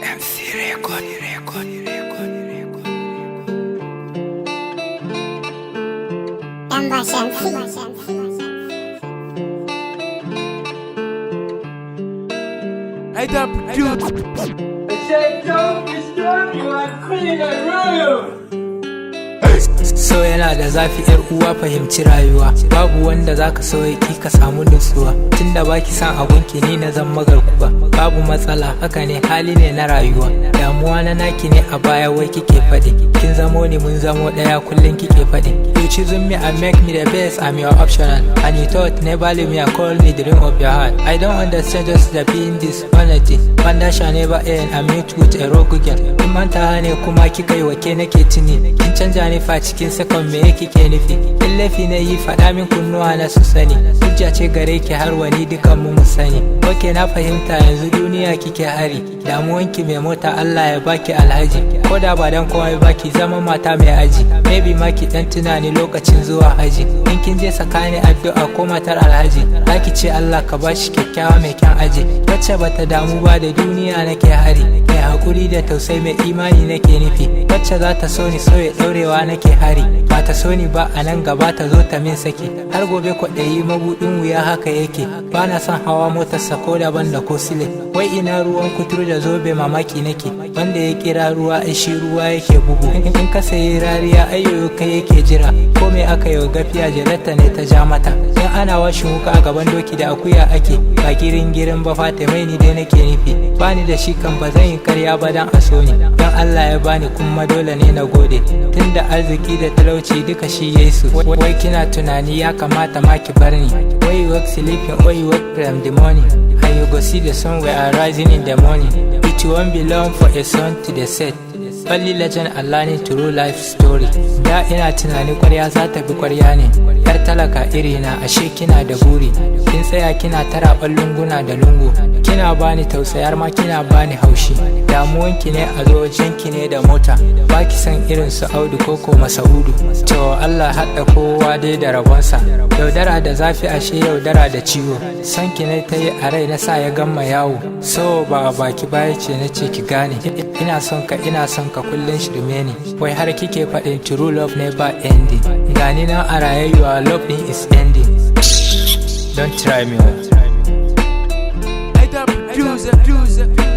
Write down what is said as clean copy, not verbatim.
MC Record. I don't produce. I said don't disturb you, I'm cleaning a room. So yana da zafi yar uwa, fahimci rayuwa. Babu wanda zaka so ya ki ka samu nutsuwa. Tunda baki san abunki ni na zan magarkuwa. Babu matsala, haka ne, hali ne na rayuwa. Damuwa na naki ne a baya wai kike faɗi. Kin zamo ni mun zamo ɗaya kullum kike faɗi. You choosing me and make me the best, I'm your optional. And you thought never leave me and call me the dream of your heart. I don't understand just the being dishonesty. Wanda shall never end, I meet with a rogue girl. In manta ne kuma kika yi wake nake tuni. Kin canja ni fa cikin sakon me kike nufi. In laifi na yi faɗa min kunnuwa na su sani. Hujja ce gare ki har wani dukan mu sani. Ok na fahimta yanzu duniya kike hari. Damuwanki mai mota Allah ya baki alhaji. Koda ba dan komai baki zama mata mai aji. Maybe ma ki dan tunani lokacin zuwa haji. In kin je sakani addu'a ko matar alhaji. Zaki ce Allah ka bashi kyakkyawa mai kyan aji. Wacce bata damu ba da duniya nake hari. Mai hakuri da tausayi mai imani nake nufi. Wacce za ta so ni so ya daurewa nake hari. Ba ta so ni ba a nan gaba ta zo ta min saki. Har gobe kwaɗayi mabuɗin wuya haka yake. Ba na son hawa motarsa ko daban da ko sile. Wai ina ruwan kuturu da zobe mamaki nake. Wanda ya kira ruwa ai shi ruwa yake bugu. In ka sayi rariya ayyoyo kai yake jira. Ko me aka yi gafiya jalata ne ta ja mata. In ana washin wuka a gaban doki da akuya ake. Ba girin ba fata mai ni dai nake nufi. Bani da shi kan ba zan yi karya ba dan a so ni. Dan Allah ya bani kuma dole ne na gode. Tunda arziki da talauci duka shi Yesu. Wai kina tunani ya kamata ma ki bar ni. Why you work sleeping or you work from the morning. And you go see the sun we are rising in the morning. It won't be long for a sun to the set. Only legend Allah ne true life story. Da ina tunani kwarya za ta bi kwarya ne. Yar talaka irina ashe kina da buri. Kin tsaya kina tara lunguna da lungu. Kina bani tausayar ma kina bani haushi. Damuwanki ne a zo wajenki ne da mota. Baki san irin su Audu koko Masaudu. To Allah haɗa kowa dai da rabonsa. Yaudara da zafi ashe yaudara da ciwo. Sanki ne ta yi a rai na sa ya gama yawo. So ba a baki baya ce na ce ki gane. Ina son ka kullum shirme ne. Wai har kike faɗin true love never ending. Gani na a raye your love is ending. Don't try me. I don't produce.